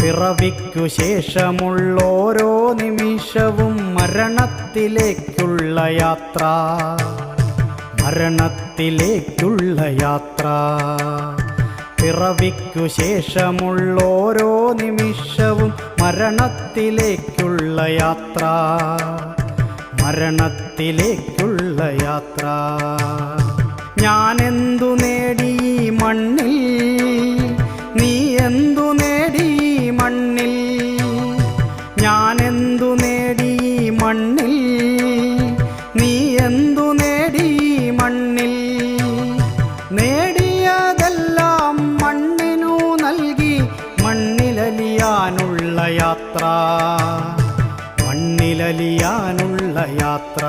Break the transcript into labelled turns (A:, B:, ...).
A: പിറവിക്കു ശേഷമുള്ളോരോ നിമിഷവും മരണത്തിലേക്കുള്ള യാത്ര, മരണത്തിലേക്കുള്ള യാത്ര. പിറവിക്കു ശേഷമുള്ളോരോ നിമിഷവും മരണത്തിലേക്കുള്ള യാത്ര, മരണത്തിലേക്കുള്ള യാത്ര. ഞാനെന്തു നേടി മണ്ണിൽ, നീ എന്തു നേടി മണ്ണിൽ, ഞാനെന്തു നേടി മണ്ണിൽ, നീ എന്തു നേടി മണ്ണിൽ. നേടിയതെല്ലാം മണ്ണിനു നൽകി മണ്ണിലലിയാനുള്ള യാത്ര, മണ്ണിലലിയാനുള്ള യാത്ര.